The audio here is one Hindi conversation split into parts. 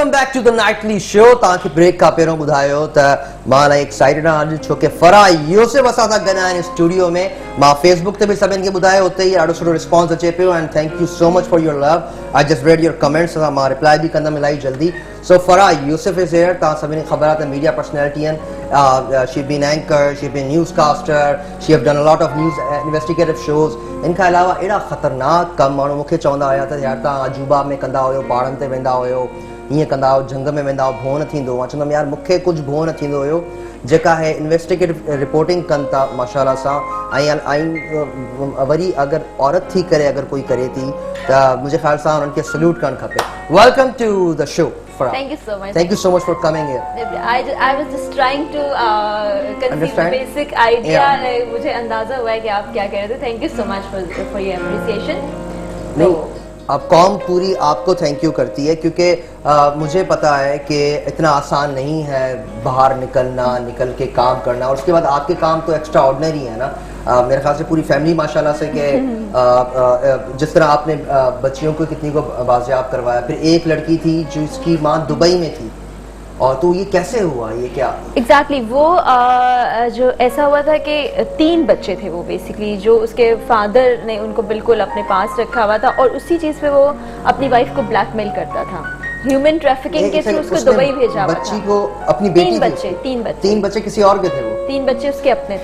Welcome back to the nightly show. ताकि ब्रेक का पेरों बुधायो ता माला एक्साइटेड आज छोके फरा यूसुफ असा था गना इन स्टूडियो में मां फेसबुक ते भी सब इनके बुधाए होते ही आड़ो सुनो रिस्पांस अचे पियो and thank you so much for your love. I just read your comments मां रिप्लाई भी कंदा मिलाई जल्दी. So Farah Yusuf is here. ता सभी ने खबरात है media personality and she been anchor, she been newscaster, she have done a lot of news investigative shows. इनका अलावा एड़ा खतरनाक कम माण्हू मूंखे चवंदा हुया त यार तव्हां अजूबा में कंदा हुयो, पहाड़नि ते वेंदा हुयो, हीअं कंदा हुयो, झंग में वेंदा हुयो, भों न थींदो. मां चवंदमि यार मूंखे कुझु भों न थींदो हुयो. जेका है इन्वेस्टिगेटिव रिपोर्टिंग कनि था माशाल्लाह सां. ऐं वरी अगर औरत थी करे अगर कोई करे थी त मुंहिंजे ख़्याल सां उन्हनि खे सल्यूट करणु खपे. Welcome to the show. Thank you so much. Thank you so much for coming here. I was just trying to conceive the basic idea. Yeah. मुझे अंदाजा हुआ है कि आप क्या कह रहे थे. Thank you so much for your appreciation. नहीं, अब कौम पूरी आपको थैंक यू करती है क्योंकि मुझे पता है कि इतना आसान नहीं है बाहर निकलना, निकल के काम करना, और उसके बाद आपके काम तो एक्स्ट्रा ऑर्डिनरी है ना. मेरे ख्याल से पूरी फैमिली माशाल्लाह से कि जिस तरह आपने बच्चियों को कितनी को बाजियाब करवाया, फिर एक लड़की थी जिसकी माँ दुबई में थी, और तो ये कैसे हुआ, ये क्या एग्जैक्टली वो जो ऐसा हुआ था कि 3 बच्चे थे वो बेसिकली जो उसके फादर ने उनको बिल्कुल अपने पास रखा हुआ था, और उसी चीज़ पे वो अपनी वाइफ को ब्लैकअपल करता था. ह्यूमन ट्रैफिकिंग के थ्रू उसको दुबई भेजा हुआ था. बच्ची को अपनी बेटी 3 बच्चे किसी और के थे. वो 3 बच्चे उसके अपने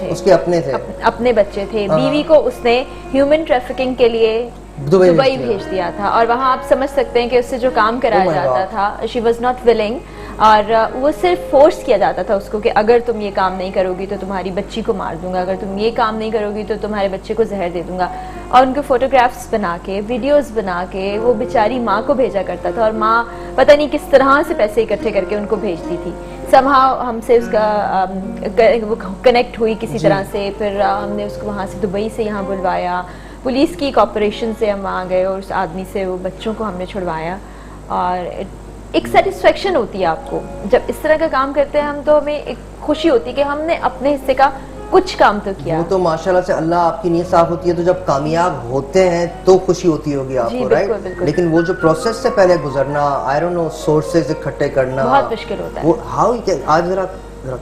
थे. अपने बच्चे थे. बीवी को उसने ह्यूमन ट्रैफिकिंग के लिए दुबई भेज दिया था, और वहाँ आप समझ सकते हैं कि उससे जो काम कराया जाता था, शी वॉज नॉट विलिंग, और वो सिर्फ फोर्स किया जाता था उसको कि अगर तुम ये काम नहीं करोगी तो तुम्हारी बच्ची को मार दूंगा, अगर तुम ये काम नहीं करोगी तो तुम्हारे बच्चे को जहर दे दूंगा. और उनके फोटोग्राफ्स बना के, वीडियोस बना के वो बेचारी माँ को भेजा करता था, और माँ पता नहीं किस तरह से पैसे इकट्ठे करके उनको भेजती थी. समहाउ हमसे उसका वो कनेक्ट हुई किसी तरह से. फिर हमने उसको वहाँ से दुबई से यहाँ बुलवाया, पुलिस की कॉपरेशन से हम वहाँ गए और उस आदमी से वो बच्चों को हमने छुड़वाया. और एक सेटिस्फेक्शन होती है आपको जब इस तरह का काम करते हैं हम, तो हमें एक खुशी होती है कि हमने अपने हिस्से का कुछ काम तो किया. वो तो माशाल्लाह से अल्लाह आपकी नीयत साफ होती है, तो जब कामयाब होते हैं तो खुशी होती होगी आपको, राइट. लेकिन वो जो प्रोसेस से पहले गुजरना, आई डोंट नो, सोर्सेज इकट्ठे करना बहुत मुश्किल होता है. वो हाउ आज जरा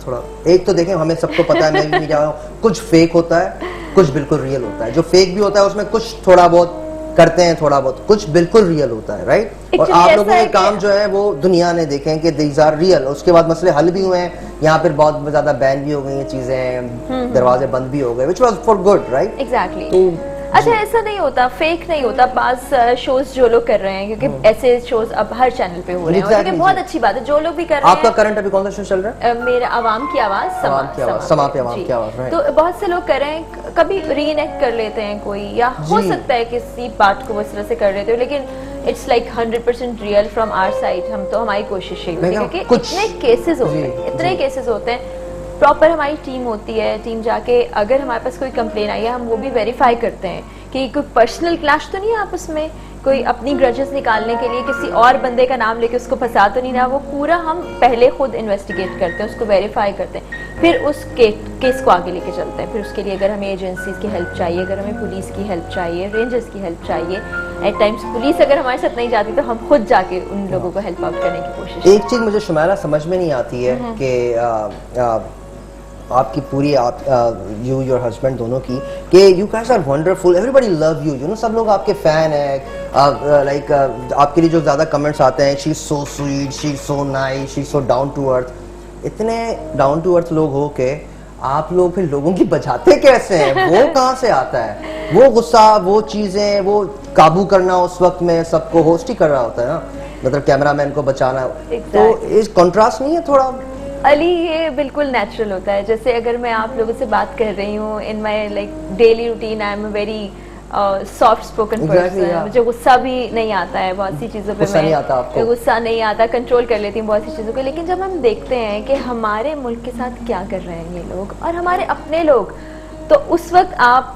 थोड़ा एक तो देखें, हमें सबको पता है, मैं भी मीडिया में कुछ फेक होता है, कुछ बिल्कुल रियल होता है. जो फेक भी होता है उसमें कुछ थोड़ा बहुत करते हैं, थोड़ा बहुत, कुछ बिल्कुल रियल होता है, राइट. और आप लोगों के काम जो है वो दुनिया ने देखें कि दीज आर रियल. उसके बाद मसले हल भी हुए हैं, यहाँ पर बहुत ज्यादा बैन भी हो गई हैं चीजें, दरवाजे बंद भी हो गए, which was for good, right. Exactly. अच्छा, ऐसा नहीं होता, फेक नहीं होता. पास शोज जो लोग कर रहे हैं, क्योंकि ऐसे शोज अब हर चैनल पे हो रहे हैं, और बहुत अच्छी बात है जो लोग भी कर रहे हैं. आपका करंट अभी कौन सा शो चल रहा है? मेरा आवाम की आवाज, समा पे आवाम की आवाज. तो बहुत से लोग कर रहे हैं, कभी रीएक्ट कर लेते हैं कोई, या हो सकता है किसी बात को वो इस तरह से कर लेते हो, लेकिन it's like 100% real from our side. हम तो हमारी कोशिश यही होती है, क्योंकि इतने केसेस होते हैं, इतने केसेस होते हैं. प्रॉपर हमारी टीम होती है, टीम जाके अगर हमारे पास कोई कंप्लेन आई है, हम वो भी वेरीफाई करते हैं कि कोई पर्सनल क्लैश तो नहीं है आपस में, कोई अपनी ग्रजेस निकालने के लिए किसी और बंदे का नाम लेके उसको फंसा तो नहीं रहा. वो पूरा हम पहले खुद इन्वेस्टिगेट करते हैं, उसको वेरीफाई करते हैं, फिर उस केस को आगे लेके चलते हैं. फिर उसके लिए अगर हमें एजेंसीज की हेल्प चाहिए, अगर हमें पुलिस की हेल्प चाहिए, रेंजर्स की हेल्प चाहिए, एट टाइम्स पुलिस अगर हमारे साथ नहीं जाती तो हम खुद जाके उन लोगों को हेल्प आउट करने की कोशिश. एक चीज मुझे शुमारा समझ में नहीं आती है कि आपकी पूरी यू योर हस्बैंड दोनों की, कि you guys are wonderful, everybody love you, you know, सब लोग आपके फैन हैं. लाइक आपके लिए जो ज़्यादा कमेंट्स आते हैं, she is so sweet, she is so nice, she is so down to earth. इतने डाउन टू अर्थ लोग हो के आप लोग फिर लोगों की बचाते कैसे हैं? वो कहाँ से आता है? वो गुस्सा, वो चीज़ें, वो काबू करना उस वक्त में सबको होस्ट ही कर रहा होता है ना, मतलब कैमरामैन को बचाना. तो इस कॉन्ट्रास्ट नहीं है थोड़ा अली? ये बिल्कुल नेचुरल होता है. जैसे अगर मैं आप लोगों से बात कर रही हूँ, in my like daily routine, I am a very soft spoken person. मुझे गुस्सा भी नहीं आता है बहुत सी चीज़ों पे. मैं गुस्सा नहीं आता, कंट्रोल कर लेती हूँ बहुत सी चीज़ों को. लेकिन जब हम देखते हैं कि हमारे मुल्क के साथ क्या कर रहे हैं ये लोग और हमारे अपने लोग, तो उस वक्त आप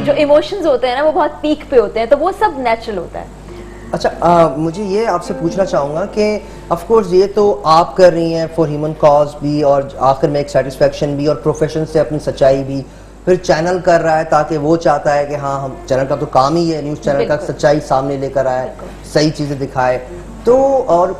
जो इमोशंस होते हैं ना, वो बहुत पीक पे होते हैं, तो वो सब नेचुरल होता है. अच्छा, मुझे ये आपसे पूछना चाहूँगा कि ऑफ कोर्स ये तो आप कर रही हैं फॉर ह्यूमन कॉज भी, और आखिर में एक सेटिस्फेक्शन भी, और प्रोफेशन से अपनी सच्चाई भी. फिर चैनल कर रहा है ताकि वो चाहता है कि हाँ, हम चैनल का तो काम ही है न्यूज़ चैनल का सच्चाई सामने लेकर आए, सही चीज़ें दिखाए. तो और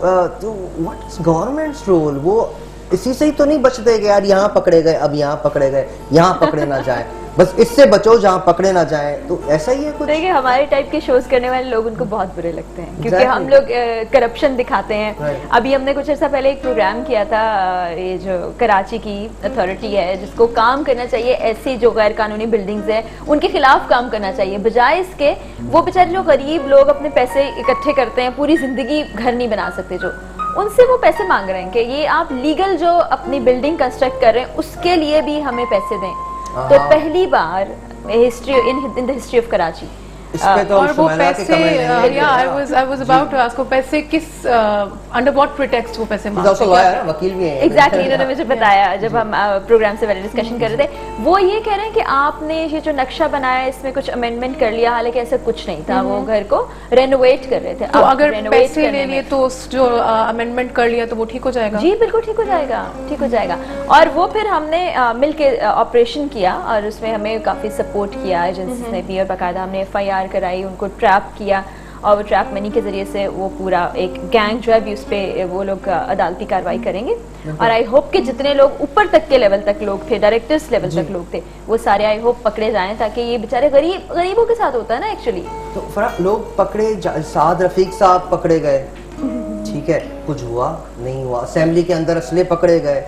तो व्हाट इज गवर्नमेंट्स रोल? वो इसी से ही तो नहीं बचते कि यार यहाँ पकड़े गए, अब यहाँ पकड़े गए, यहाँ पकड़े ना जाए, बस इससे बचो जहाँ पकड़े ना जाए, तो ऐसा ही है कुछ? देखिए हमारे टाइप के शोज करने वाले लोग उनको बहुत बुरे लगते हैं क्योंकि हम लोग करप्शन दिखाते हैं। अभी हमने कुछ अर्सा पहले एक प्रोग्राम किया था, ये जो कराची की अथॉरिटी है जिसको काम करना चाहिए ऐसी जो गैर कानूनी बिल्डिंग्स है उनके खिलाफ काम करना चाहिए, बजाय इसके वो बेचारे जो गरीब लोग अपने पैसे इकट्ठे करते हैं, पूरी जिंदगी घर नहीं बना सकते, जो उनसे वो पैसे मांग रहे हैं कि ये आप लीगल जो अपनी बिल्डिंग कंस्ट्रक्ट कर रहे हैं उसके लिए भी हमें पैसे दें। तो पहली बार history in the history of Karachi और वो पैसे I was about to ask वो पैसे किस under what pretext वो पैसे मांगते हैं? वकील भी हैं। Exactly, इन्होंने मुझे बताया जब हम प्रोग्राम से पहले डिस्कशन कर रहे थे। वो ये कह रहे हैं कि आपने ये जो नक्शा बनाया इसमें कुछ अमेंडमेंट कर लिया, हालांकि ऐसा कुछ नहीं था, वो घर को रेनोवेट कर रहे थे। तो अगर पैसे ले लिए तो जो अमेंडमेंट कर लिया तो वो ठीक हो जाएगा? जी बिल्कुल ठीक हो जाएगा, ठीक हो जाएगा। और वो फिर हमने मिलके ऑपरेशन किया और उसमें हमें काफी सपोर्ट किया एजेंसीज ने भी, और बाकायदा हमने FIR कराई, उनको ट्रैप किया और वो ट्रैप मनी के जरिए से वो पूरा एक गैंग जो है भी उस पे वो लोग अदालती कार्रवाई करेंगे। और आई होप कि जितने लोग ऊपर तक के लेवल तक लोग थे, डायरेक्टर्स लेवल तक लोग थे, वो सारे आई होप पकड़े जाएं ताकि ये बेचारे गरीबों के साथ होता है ना एक्चुअली। तो लोग पकड़े, साद रफीक साहब पकड़े गए, ठीक है, कुछ हुआ नहीं हुआ, असेंबली के अंदर असले पकड़े गए,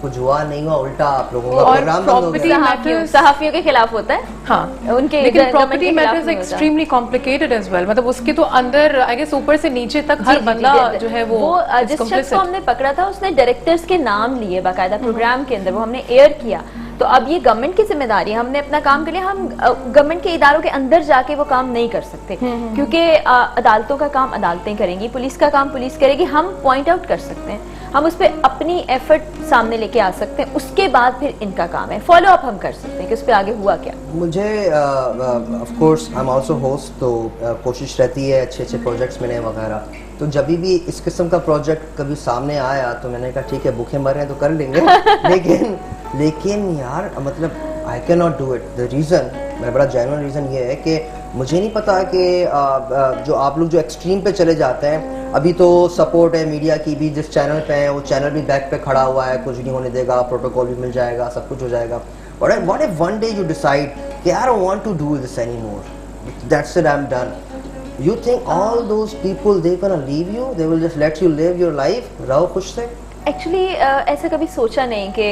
कुछ हुआ नहीं हुआ, उल्टा आप लोगों का प्रोग्राम बंद हो गया। सहाफियों के खिलाफ होता है, हाँ उनके, लेकिन property matters extremely complicated as well, मतलब उसके तो अंदर आई गेस ऊपर से नीचे तक हर बंदा जो है वो जिस शख्स को हमने पकड़ा था उसने डायरेक्टर्स के नाम लिए बाकायदा प्रोग्राम के अंदर, वो हमने एयर किया। तो अब ये गवर्नमेंट की जिम्मेदारी है, हमने अपना काम कर लिया, हम गवर्नमेंट के इदारों के अंदर जाके वो काम नहीं कर सकते क्योंकि अदालतों का काम अदालतें करेंगी, पुलिस का काम पुलिस करेगी। हम पॉइंट आउट कर सकते हैं, हम उस पर अपनी एफर्ट सामने लेके आ सकते हैं, उसके बाद फिर इनका काम है फॉलो अप हम कर सकते हैं कि उस पर आगे हुआ क्या। मुझे of course I am also host, तो कोशिश रहती है अच्छे अच्छे प्रोजेक्ट्स मिले वगैरह, तो जब भी इस किस्म का प्रोजेक्ट कभी सामने आया तो मैंने कहा ठीक है भूखे मर रहे हैं तो कर लेंगे लेकिन यार मतलब I can not do it. The reason, मेरा बड़ा जेन्युइन रीज़न ये है कि मुझे नहीं पता कि जो आप लोग जो एक्सट्रीम पे चले जाते हैं, अभी तो सपोर्ट है मीडिया की भी, जिस चैनल पे है वो चैनल भी बैक पे खड़ा हुआ है, कुछ नहीं होने देगा, प्रोटोकॉल भी मिल जाएगा, सब कुछ हो जाएगा। What if one day you decide कि I don't want to do this anymore, that's it, I'm done. You think all those people they gonna leave you? They will just let you live your life? रहो खुश से? एक्चुअली ऐसा कभी सोचा नहीं कि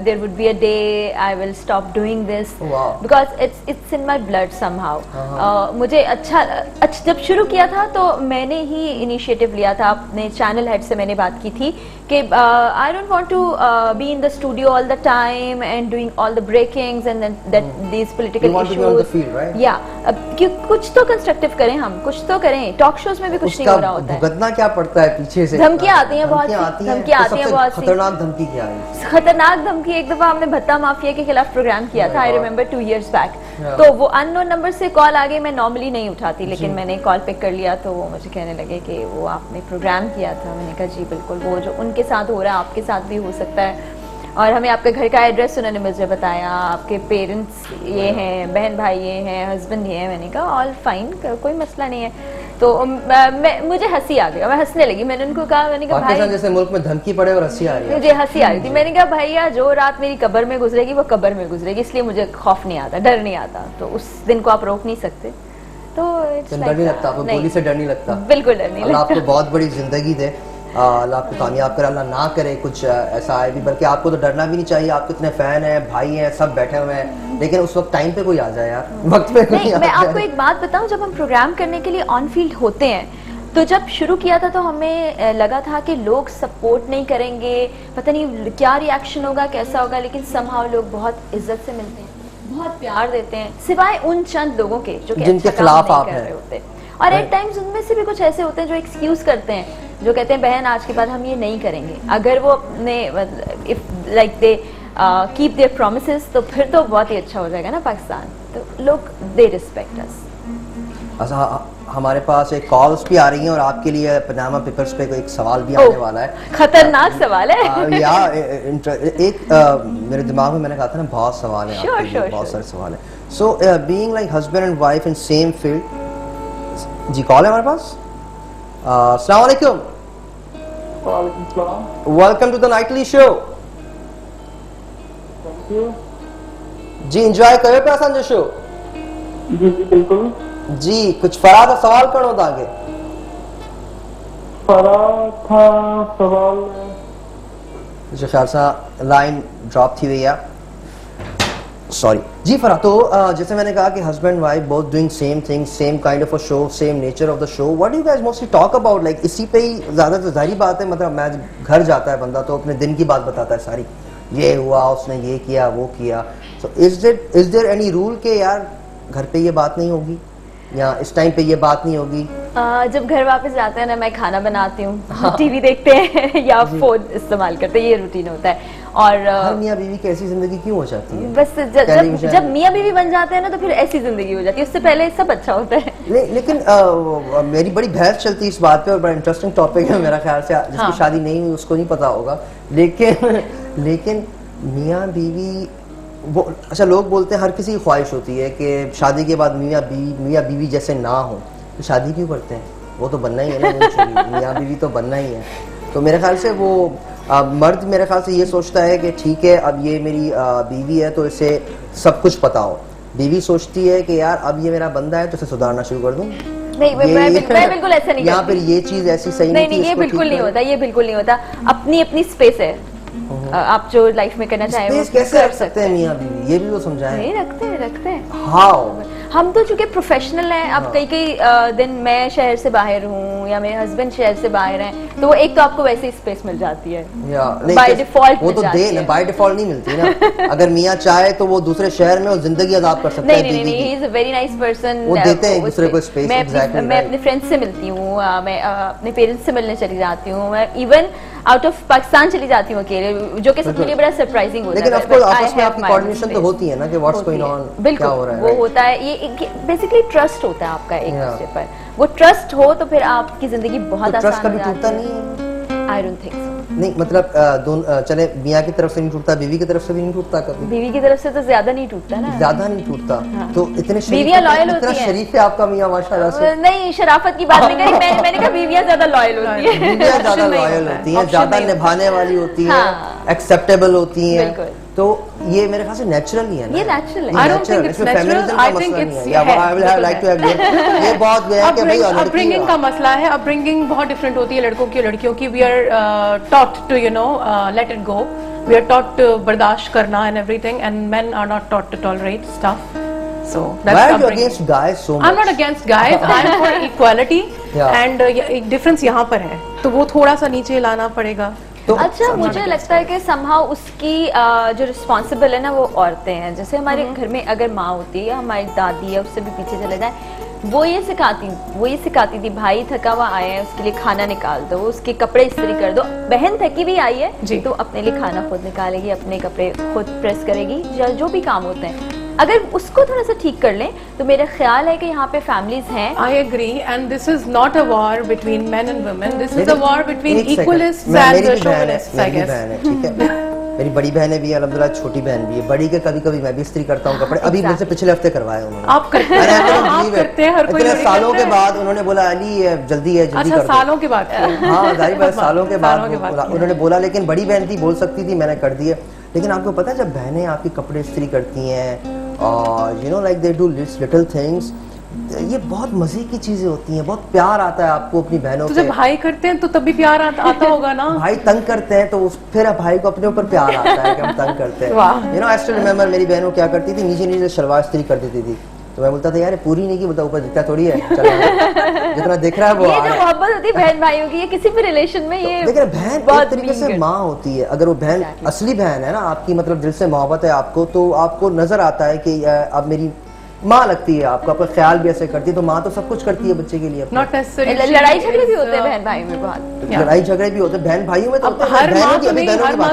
there would be a day I will stop doing this because it's in my blood somehow. मुझे अच्छा जब शुरू किया था तो मैंने ही इनिशिएटिव लिया था, अपने चैनल हेड से मैंने बात की थी कि I don't want to be in the studio all the time and doing all the breakings and that these political issues, या कुछ तो कंस्ट्रक्टिव करें, हम कुछ तो करें। टॉक शोज में भी कुछ नहीं हो रहा होता है, भुगतना क्या पड़ता है पीछे से, धमकियां आती हैं, बहुत धमकियां आती हैं, बहुत खतरनाक धमकी क्या है? खतरनाक धमकी, एक दफा हमने भत्ता माफिया के खिलाफ प्रोग्राम किया था, आई रिमेम्बर 2 years बैक, तो वो अननोन नंबर से कॉल आ गई, मैं नॉर्मली नहीं उठाती लेकिन मैंने कॉल पिक कर लिया, तो वो मुझे कहने लगे कि वो आपने प्रोग्राम किया था। मैंने कहा जी बिल्कुल, वो जो उनके साथ हो रहा है आपके साथ भी हो सकता है, और हमें आपके घर का एड्रेस उन्होंने मुझे बताया, आपके पेरेंट्स ये हैं, बहन भाई ये हैं, हस्बैंड ये हैं। मैंने कहा ऑल फाइन, कोई मसला नहीं है। तो मुझे हंसी आ गई, मैं हंसने लगी। मैंने उनको कहा, मैंने कहा भाई जैसे मुल्क में धमकी पड़े और हंसी आ रही है, मुझे हंसी आ रही थी। मैंने कहा भैया जो रात मेरी कब्र में गुजरेगी वो कब्र में गुजरेगी, इसलिए मुझे खौफ नहीं आता, डर नहीं आता, तो उस दिन को आप रोक नहीं सकते। तो डर नहीं लगता आपको? गोली से डर नहीं लगता? बिल्कुल डर नहीं लगता। आपको बहुत बड़ी जिंदगी दे, अल्लाह आपको कामयाब करे, अल्लाह ना करे कुछ ऐसा आए भी, बल्कि आपको तो डरना भी नहीं चाहिए। आपके इतने फैन हैं, भाई हैं, सब बैठे हुए हैं, लेकिन उस वक्त टाइम पे कोई आ जाए यार, वक्त पे कोई आ जाए। मैं आपको एक बात बताऊं, जब हम प्रोग्राम करने के लिए ऑन फील्ड होते हैं तो जब शुरू किया था तो हमें लगा था कि लोग सपोर्ट नहीं करेंगे, पता नहीं क्या रिएक्शन होगा, कैसा होगा, लेकिन समहाउ लोग बहुत इज्जत से मिलते हैं, बहुत प्यार देते हैं, सिवाय उन चंद लोगों के जो कि जिनके खिलाफ आप हैं। और एट टाइम्स उनमें से भी कुछ ऐसे होते हैं जो एक्सक्यूज करते हैं, जो कहते हैं बहन आज के बाद हम ये नहीं करेंगे। अगर वो अपने if like they keep their promises तो फिर तो बहुत ही अच्छा हो जाएगा ना पाकिस्तान। तो लोग दे रिस्पेक्ट अस। अच्छा, हमारे पास एक कॉल्स भी आ रही हैं और आपके लिए पनामा पेपर्स पे एक सवाल भी आने वाला है। खतरनाक सवाल है। या एक मेरे दिमाग में मैंने कहा था ना बहुत सवाल है, बहुत सारे सवाल है। So being like husband and wife in same field. जी कॉल है हमारे पास। अस्सलाम वालेकुम, welcome to the nightly show. जी एंजॉय कयो पिया असांजो शो? जी जी बिल्कुल जी, कुछ फराह का सवाल करणो तव्हांखे? फराह था सवाल मुझे ख्याल से लाइन ड्रॉप थी हुई है, सॉरी जी। फराह, तो जैसे मैंने कहा कि husband wife both doing same thing, same kind of a show, same nature of the show, what do you guys mostly talk about? Like इसी पे ही ज्यादा तो जाहिर बात है, मतलब मैं घर जाता है बंदा तो अपने दिन की बात बताता है सारी, ये हुआ, उसने ये किया, वो किया। So is there any rule के यार घर पे ये बात नहीं होगी या इस टाइम पे ये बात नहीं होगी? जब घर वापस जाते हैं ना, मैं खाना बनाती हूँ, टीवी देखते हैं या फोन इस्तेमाल करते हैं, ये रूटीन होता है। और हर मियाँ बीवी की ऐसी जिंदगी क्यों हो जाती है? बस जब मियाँ बीवी बन जाते हैं ना, तो फिर ऐसी जिंदगी हो जाती है, उससे पहले सब अच्छा होता है। लेकिन मेरी बड़ी बहस चलती है इस बात पे, और बड़ा इंटरेस्टिंग टॉपिक है मेरा ख्याल से, जिसकी शादी नहीं हुई उसको नहीं पता होगा, लेकिन मियाँ बीवी वो, अच्छा लोग बोलते हैं हर किसी की ख्वाहिश होती है कि शादी के बाद मियाँ बीवी जैसे ना हो, तो शादी क्यों करते हैं? वो तो बनना ही है ना, मियाँ बीवी तो बनना ही है। तो मेरे ख्याल से वो मर्द मेरे ख्याल से ये सोचता है कि ठीक है अब ये मेरी बीवी है तो इसे सब कुछ पता हो, बीवी सोचती है कि यार अब ये मेरा बंदा है तो इसे सुधारना शुरू कर दूं। नहीं, मैं बिल्कुल ऐसा नहीं यहाँ पर ये चीज ऐसी सही नहीं, ये बिल्कुल नहीं होता, ये बिल्कुल नहीं होता। अपनी अपनी स्पेस है, आप जो लाइफ में करना चाहें वो कैसे रख सकते हैं मियाँ बीवी, ये भी वो समझाएं। नहीं रखते हैं। हाउ? हम तो चूंकि प्रोफेशनल हैं, अब कई दिन मैं शहर से बाहर हूँ या मेरे हस्बैंड शहर से बाहर हैं, तो वो एक तो आपको वैसे ही स्पेस मिल जाती है बाय डिफॉल्ट। वो तो बाय डिफॉल्ट नहीं मिलती ना। अगर मियाँ चाहे तो वो दूसरे शहर में वो जिंदगी अदाप्त कर सकता है। नहीं, he is a very nice person. वो देते हैं एक दूसरे को स्पेस। मैं अपने फ्रेंड्स से मिलती हूँ, मैं अपने पेरेंट्स से मिलने चली जाती हूँ, मैं इवन आउट ऑफ पाकिस्तान चली जाती हूँ अकेले, जो कि सबके लिए बड़ा सरप्राइजिंग होता है। लेकिन ऑफ कोर्स आपस में आपकी कोऑर्डिनेशन तो होती है ना कि व्हाट्स गोइंग ऑन, क्या हो रहा है। वो होता है, ये बेसिकली ट्रस्ट होता है आपका एक दूसरे पर। वो ट्रस्ट हो तो फिर आपकी जिंदगी बहुत आसान हो जाती है। ट्रस्ट कभी टूटता नहीं है? I don't think so. नहीं मतलब चले मियाँ की तरफ से नहीं टूटता, बीवी की तरफ से भी नहीं टूटता कभी? बीवी की तरफ से तो ज्यादा नहीं टूटता ना, ज्यादा नहीं टूटता। तो इतने बीवियां लॉयल होती हैं। शरीफ है आपका मियाँ माशाल्लाह से। नहीं, शराफत की बात नहीं करी, मैंने कहा बीवियां ज्यादा लॉयल होती हैं। बीवियां ज्यादा लॉयल होती हैं, ज्यादा निभाने वाली होती हैं, एक्सेप्टेबल होती हैं। तो ये मेरे ख्याल से नेचुरल ही है ना, ये नेचुरल है। I don't think it's natural. I think it's ये बहुत गया कि भाई अपब्रिंगिंग का मसला है। अपब्रिंगिंग बहुत डिफरेंट होती है लड़कों की और लड़कियों की। We are taught to let it go, we are taught to बर्दाश्त करना and everything, and men are not taught to tolerate stuff. So that's why are you against guys so much? I'm not against guys. I'm for equality. And एक डिफरेंस यहाँ पर है, तो वो थोड़ा सा नीचे लाना पड़ेगा। तो अच्छा, मुझे लगता है कि समहाउ उसकी जो रिस्पॉन्सिबल है ना वो औरतें हैं। जैसे हमारे घर में अगर माँ होती है या हमारी दादी है, उससे भी पीछे चले जाए, वो ये सिखाती थी भाई थका हुआ आया है उसके लिए खाना निकाल दो, उसके कपड़े इस्त्री कर दो। बहन थकी भी आई है तो अपने लिए खाना खुद निकालेगी, अपने कपड़े खुद प्रेस करेगी, जो भी काम होते हैं अगर उसको थोड़ा सा ठीक कर लें तो मेरा ख्याल है कि यहाँ पे फैमिलीज हैं। I agree, and this is not a war between men and women. This is a war between equalists and chauvinists, I guess. ठीक है, मेरी बड़ी बहनें भी है अल्हम्दुलिल्लाह, छोटी बहन भी है। बड़ी के कभी मैं भी इस्त्री करता हूँ कपड़े, अभी मुझसे पिछले हफ्ते करवाए उन्होंने। आप करते हैं, आप करते हैं, हर कोई इतने सालों के बाद उन्होंने बोला अली जल्दी है, जल्दी कर दो। सालों के बाद? हाँ जाहिर बात, सालों के बाद उन्होंने बोला, लेकिन बड़ी बहन थी, बोल सकती थी, मैंने कर दिए। लेकिन आपको पता है जब बहनें आपकी कपड़े इस्त्री करती हैं और like they do little things, ये बहुत मजे की चीजें होती हैं, बहुत प्यार आता है आपको अपनी बहनों से। तो जब भाई करते हैं तो तब भी प्यार आता होगा ना। भाई तंग करते हैं तो फिर भाई को अपने ऊपर प्यार आता है कि हम तंग करते हैं। आई स्टिल रिमेंबर मेरी बहनों क्या करती थी, नीचे शलवार इस्त्री कर देती थी, तो मैं बोलता था यार पूरी नहीं की, बोलता ऊपर दिखता थोड़ी है, जितना दिख रहा है वो। ये जो मोहब्बत होती है बहन भाइयों की, ये किसी भी रिलेशन में ये लेकिन बहन एक तरीके से माँ होती है। अगर वो बहन असली बहन है ना आपकी, मतलब दिल से मोहब्बत है आपको, तो आपको नजर आता है कि अब मेरी माँ लगती है आपको, आपका ख्याल भी ऐसे करती है। तो माँ तो सब कुछ करती है बच्चे के लिए। Not necessary. लड़ाई झगड़े भी होते हैं बहन भाई में, बहुत लड़ाई झगड़े भी होते हैं बहन भाइयों में। तो हर माँ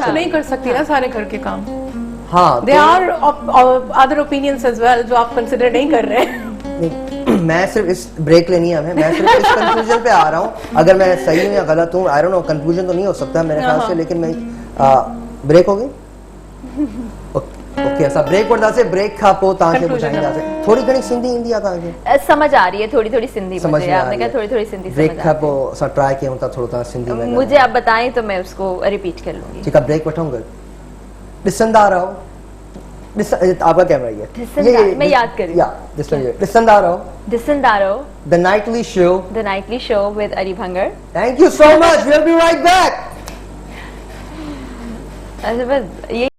तो नहीं कर सकती ना सारे घर के काम। हाँ, there are other opinions as well जो आप कंसिडर नहीं कर रहे हैं। मैं सिर्फ इस ब्रेक लेनी है हमें, मैं सिर्फ इस कंक्लूजन पे आ रहा हूँ। अगर मैं सही हूँ या गलत हूँ, आई डोंट नो, कंक्लूजन तो नहीं हो सकता मेरे ख्याल से, लेकिन मैं ब्रेक हो गई। ओके असां ब्रेक वठंदासीं ब्रेक खां पोइ तव्हांखे Conclusion ॿुधाईंदासीं थोरी घणी सिंधी ईंदी आहे तव्हांखे समझ आ रही है थोड़ी थोड़ी सिंधी समझ मुझे में आ आपने रही कहा है। थोड़ी थोड़ी सिंधी ब्रेक समझ खां आ रही पोइ असां ट्राई कयूं था थोरो तव्हां सिंधी में है। मुझे आप बताएं तो मैं उसको रिपीट कर लूंगी ठीक है ब्रेक वठूंगा ॾिसंदा रहो आपका कैमरा ये ॾिसंदा- मैं याद कर रही हूँ। या ॾिसंदा रहो दिसंदारो the nightly show the nightly show with Ari Bhangar thank you so much will be right back बस ये